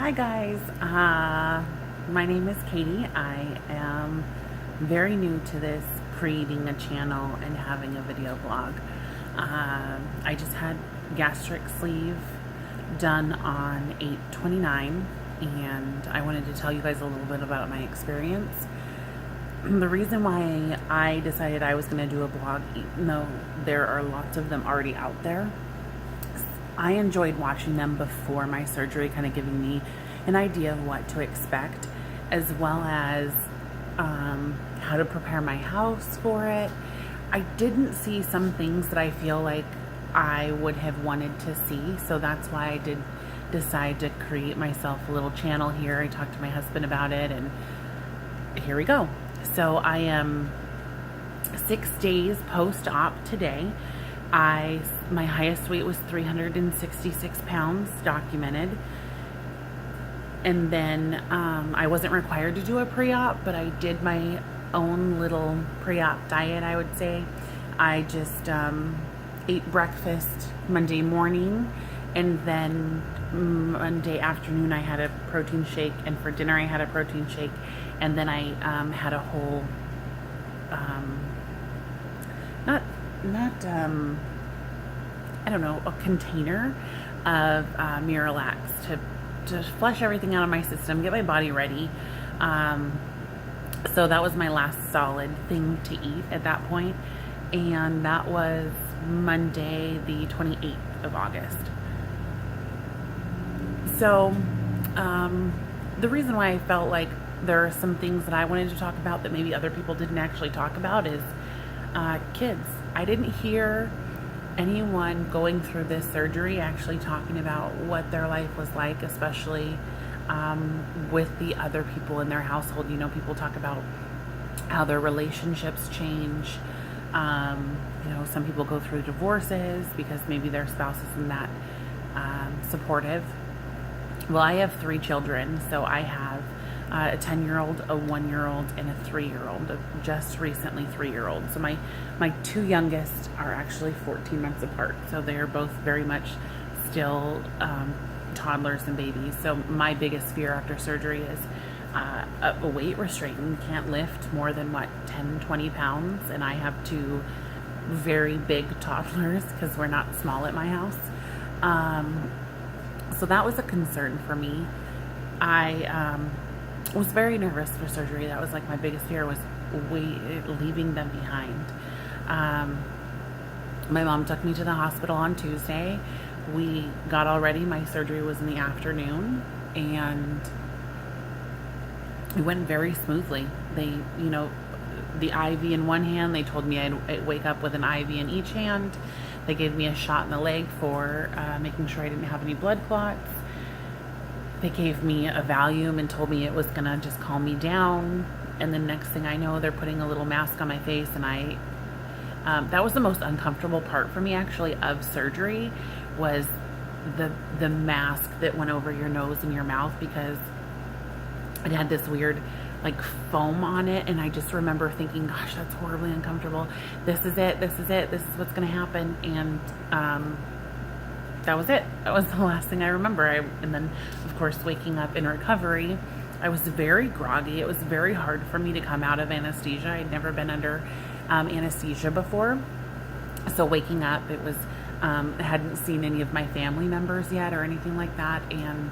Hi guys, my name is Katie. I am very new to this, creating a channel and having a video blog. I just had gastric sleeve done on 8/29, and I wanted to tell you guys a little bit about my experience. The reason why I decided I was going to do a blog, even though there are lots of them already out there, I enjoyed watching them before my surgery, kind of giving me an idea of what to expect, as well as how to prepare my house for it. I didn't see some things that I feel like I would have wanted to see, so that's why I did decide to create myself a little channel here. I talked to my husband about it, and here we go. So I am 6 days post-op today. My highest weight was 366 pounds documented. And then I wasn't required to do a pre-op, but I did my own little pre-op diet, I would say. I just ate breakfast Monday morning, and then Monday afternoon I had a protein shake, and for dinner I had a protein shake, and then I had a whole I don't know, a container of Miralax to flush everything out of my system, get my body ready. So that was my last solid thing to eat at that point, and that was Monday the 28th of August. So the reason why I felt like there are some things that I wanted to talk about that maybe other people didn't actually talk about is kids. I didn't hear anyone going through this surgery actually talking about what their life was like, especially with the other people in their household. You know, people talk about how their relationships change. You know, some people go through divorces because maybe their spouse isn't that supportive. Well, I have 3 children, so I have a 10-year-old, a 1-year-old, and a 3-year-old, just recently 3-year-old. So my 2 youngest are actually 14 months apart, so they are both very much still toddlers and babies. So my biggest fear after surgery is a weight restraint. You can't lift more than 10, 20 pounds, and I have 2 very big toddlers because we're not small at my house. So that was a concern for me. I was very nervous for surgery. That was like my biggest fear, was leaving them behind. My mom took me to the hospital on Tuesday. We got all ready. My surgery was in the afternoon, and it went very smoothly. They, you know, the IV in one hand, they told me I'd wake up with an IV in each hand. They gave me a shot in the leg for making sure I didn't have any blood clots. They gave me a Valium and told me it was gonna just calm me down. And the next thing I know, they're putting a little mask on my face, and that was the most uncomfortable part for me actually of surgery, was the mask that went over your nose and your mouth, because it had this weird like foam on it, and I just remember thinking, gosh, that's horribly uncomfortable. This is it, this is what's gonna happen. And that was it. That was the last thing I remember. And then, of course, waking up in recovery, I was very groggy. It was very hard for me to come out of anesthesia. I'd never been under anesthesia before. So waking up, it was, I hadn't seen any of my family members yet or anything like that. And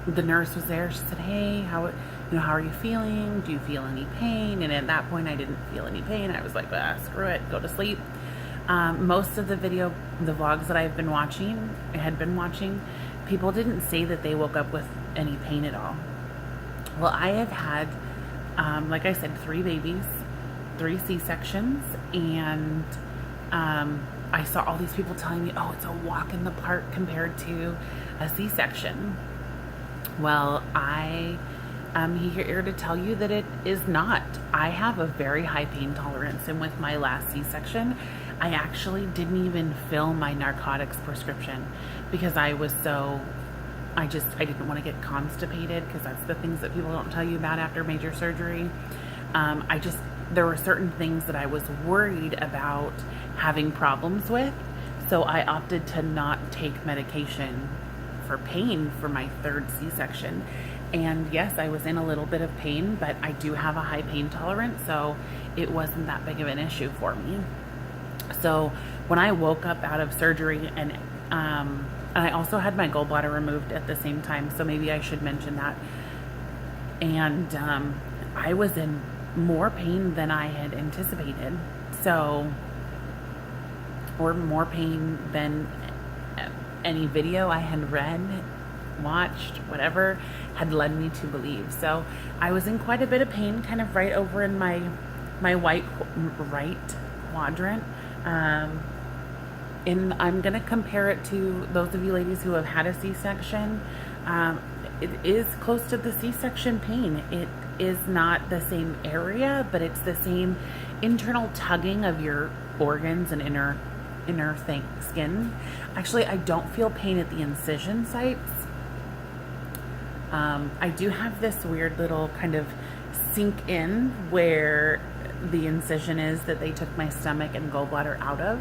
the nurse was there. She said, hey, how are you feeling? Do you feel any pain? And at that point, I didn't feel any pain. I was like, screw it, go to sleep. Most of the vlogs that I had been watching, people didn't say that they woke up with any pain at all. Well, I have had, like I said, 3 babies, 3 C-sections, and I saw all these people telling me, oh, it's a walk in the park compared to a C-section. Well, I am here to tell you that it is not. I have a very high pain tolerance, and with my last C-section, I actually didn't even fill my narcotics prescription because I didn't want to get constipated, because that's the things that people don't tell you about after major surgery. There were certain things that I was worried about having problems with, so I opted to not take medication for pain for my third C-section. And yes, I was in a little bit of pain, but I do have a high pain tolerance, so it wasn't that big of an issue for me. So when I woke up out of surgery, and I also had my gallbladder removed at the same time, so maybe I should mention that. And I was in more pain than I had anticipated. So, or more pain than any video I had read, watched, whatever, had led me to believe. So I was in quite a bit of pain, kind of right over in my right quadrant. And I'm going to compare it to those of you ladies who have had a C-section. It is close to the C-section pain. It is not the same area, but it's the same internal tugging of your organs and inner skin. Actually, I don't feel pain at the incision sites. I do have this weird little kind of sink in where the incision is that they took my stomach and gallbladder out of,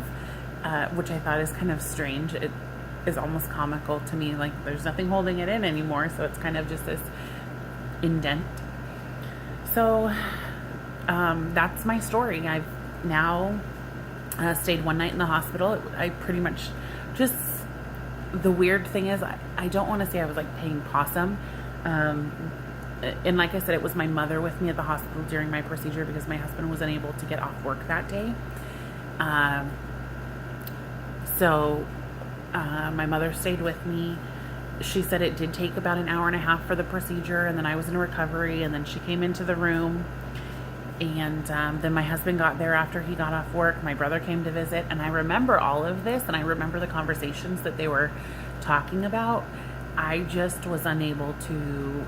which I thought is kind of strange. It is almost comical to me, like there's nothing holding it in anymore, so it's kind of just this indent. So that's my story. I've now stayed one night in the hospital. I pretty much just, the weird thing is I don't want to say I was like paying possum. And like I said, it was my mother with me at the hospital during my procedure because my husband was unable to get off work that day. So my mother stayed with me. She said it did take about an hour and a half for the procedure, and then I was in recovery, and then she came into the room, and then my husband got there after he got off work. My brother came to visit, and I remember all of this, and I remember the conversations that they were talking about. I just was unable to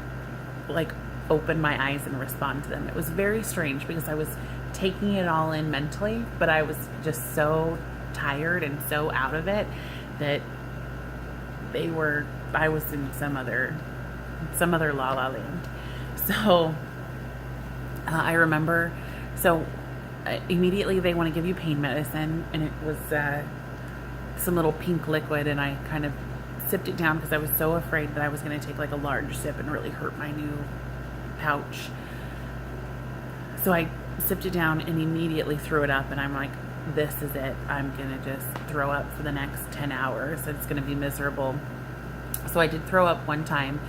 like open my eyes and respond to them. It was very strange because I was taking it all in mentally, but I was just so tired and so out of it that I was in some other la la land. So I remember, immediately they want to give you pain medicine, and it was some little pink liquid, and I kind of sipped it down because I was so afraid that I was going to take like a large sip and really hurt my new pouch. So I sipped it down and immediately threw it up, and I'm like, this is it. I'm going to just throw up for the next 10 hours. It's going to be miserable. So I did throw up one time,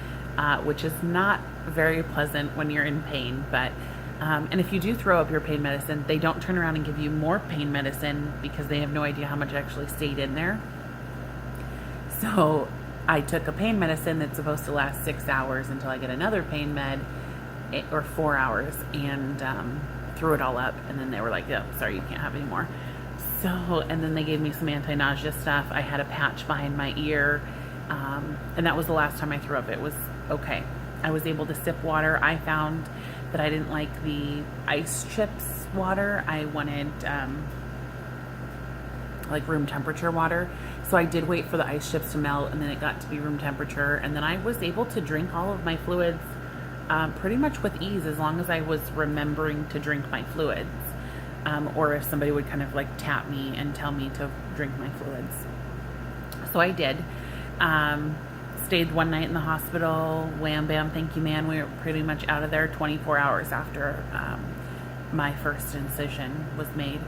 which is not very pleasant when you're in pain, but and if you do throw up your pain medicine, they don't turn around and give you more pain medicine because they have no idea how much actually stayed in there. So I took a pain medicine that's supposed to last 6 hours until I get another pain med, or 4 hours, and threw it all up. And then they were like, "Oh, sorry, you can't have any more." So, and then they gave me some anti-nausea stuff. I had a patch behind my ear, and that was the last time I threw up. It was okay. I was able to sip water. I found that I didn't like the ice chips water. I wanted like room temperature water. So I did wait for the ice chips to melt, and then it got to be room temperature, and then I was able to drink all of my fluids pretty much with ease, as long as I was remembering to drink my fluids, or if somebody would kind of like tap me and tell me to drink my fluids. So I did. Stayed one night in the hospital. Wham bam, thank you, man. We were pretty much out of there 24 hours after my first incision was made.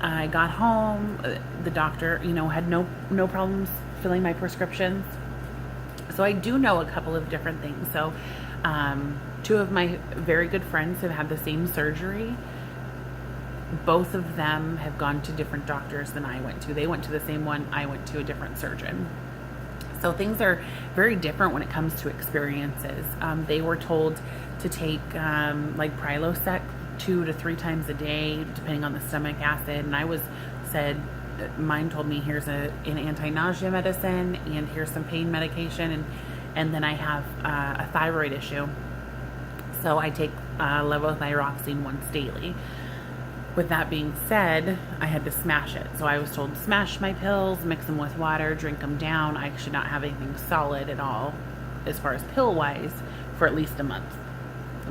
I got home. The doctor, had no problems filling my prescriptions. So I do know a couple of different things. So two of my very good friends have had the same surgery. Both of them have gone to different doctors than I went to. They went to the same one. I went to a different surgeon. So things are very different when it comes to experiences. They were told to take like Prilosec 2 to 3 times a day, depending on the stomach acid. And mine told me, here's an anti-nausea medicine, and here's some pain medication, and then I have a thyroid issue. So I take levothyroxine once daily. With that being said, I had to smash it. So I was told to smash my pills, mix them with water, drink them down. I should not have anything solid at all as far as pill-wise for at least a month.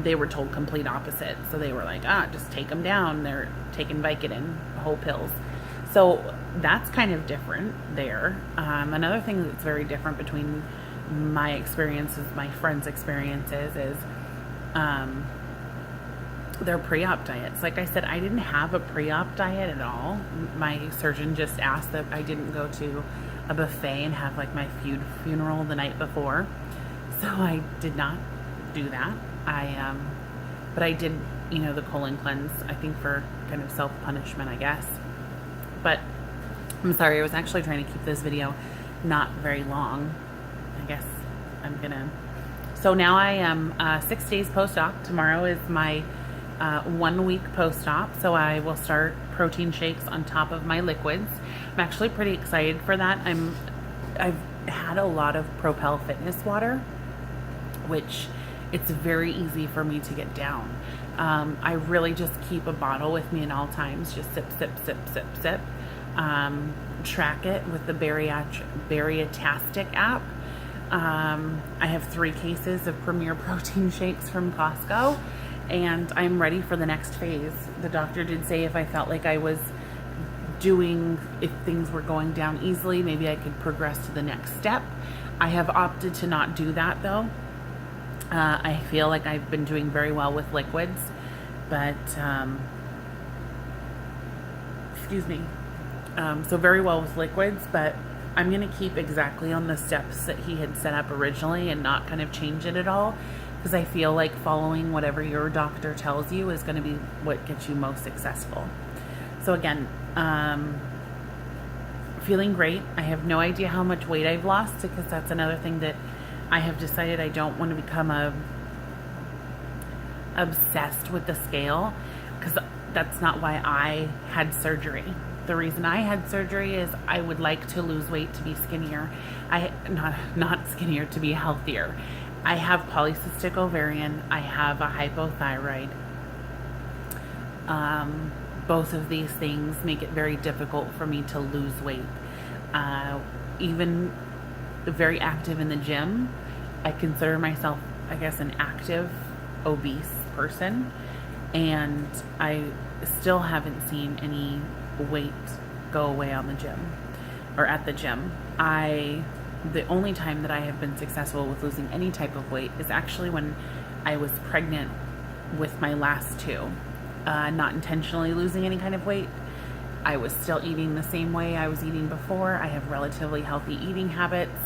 They were told complete opposite. So they were like, just take them down. They're taking Vicodin, whole pills. So that's kind of different there. Another thing that's very different between my experiences, my friends' experiences, is their pre-op diets. Like I said, I didn't have a pre-op diet at all. My surgeon just asked that I didn't go to a buffet and have like my funeral the night before. So I did not do that. But I did, the colon cleanse, I think for kind of self-punishment, I guess. But I'm sorry, I was actually trying to keep this video not very long. I guess I'm gonna. So now I am 6 days post-op. Tomorrow is my 1 week post-op. So I will start protein shakes on top of my liquids. I'm actually pretty excited for that. I've had a lot of Propel Fitness water, which it's very easy for me to get down. I really just keep a bottle with me at all times, just sip, sip, sip, sip, sip. Track it with the Bariatastic app. I have 3 cases of Premier Protein shakes from Costco, and I'm ready for the next phase. The doctor did say if I felt like I was if things were going down easily, maybe I could progress to the next step. I have opted to not do that though. I feel like I've been doing very well with liquids, but, excuse me. So very well with liquids, but I'm going to keep exactly on the steps that he had set up originally and not kind of change it at all, because I feel like following whatever your doctor tells you is going to be what gets you most successful. So again, feeling great. I have no idea how much weight I've lost, because that's another thing that I have decided I don't want to become obsessed with the scale, because that's not why I had surgery. The reason I had surgery is I would like to lose weight to be skinnier. Not skinnier, to be healthier. I have polycystic ovarian. I have a hypothyroid. Both of these things make it very difficult for me to lose weight. Even very active in the gym, I consider myself, I guess, an active obese person, and I still haven't seen any weight go away on the gym or at the gym. The only time that I have been successful with losing any type of weight is actually when I was pregnant with my last 2. Not intentionally losing any kind of weight. I was still eating the same way I was eating before. I have relatively healthy eating habits.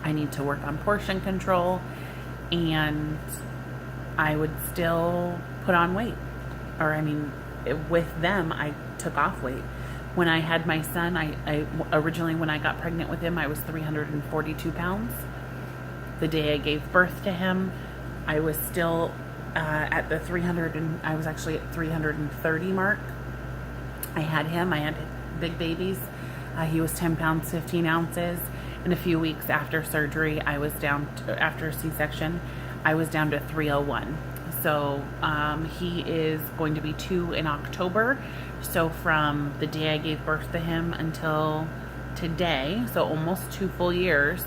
I need to work on portion control, and I would still put on weight. With them, I took off weight. When I had my son, I originally, when I got pregnant with him, I was 342 pounds. The day I gave birth to him, I was still at the 300, and I was actually at 330 mark. I had big babies. He was 10 pounds, 15 ounces. And a few weeks after surgery, after C-section, I was down to 301. So he is going to be 2 in October. So from the day I gave birth to him until today, so almost 2 full years,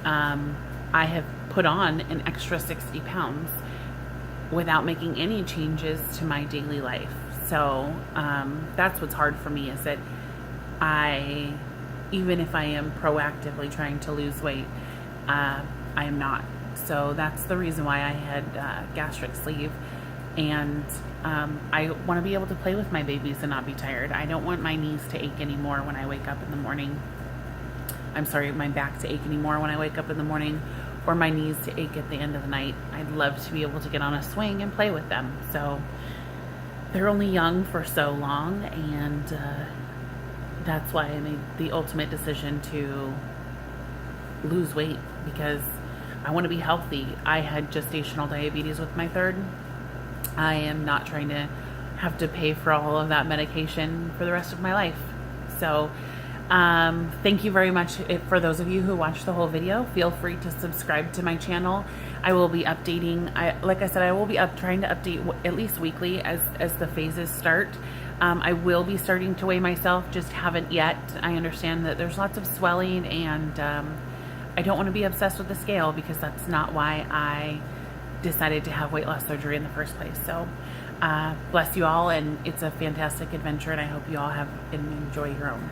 I have put on an extra 60 pounds without making any changes to my daily life. So that's what's hard for me, is that even if I am proactively trying to lose weight, I am not. So that's the reason why I had gastric sleeve. And I want to be able to play with my babies and not be tired. I don't want my knees to ache anymore when I wake up in the morning. I'm sorry, my back to ache anymore when I wake up in the morning, or my knees to ache at the end of the night. I'd love to be able to get on a swing and play with them. So they're only young for so long, and that's why I made the ultimate decision to lose weight, because I want to be healthy. I had gestational diabetes with my 3rd. I am not trying to have to pay for all of that medication for the rest of my life. So thank you very much. For those of you who watched the whole video, feel free to subscribe to my channel. I will be updating. Like I said, I will be trying to update at least weekly as the phases start. I will be starting to weigh myself, just haven't yet. I understand that there's lots of swelling, and I don't want to be obsessed with the scale, because that's not why I decided to have weight loss surgery in the first place. So Bless you all, and it's a fantastic adventure, and I hope you all have and enjoy your own.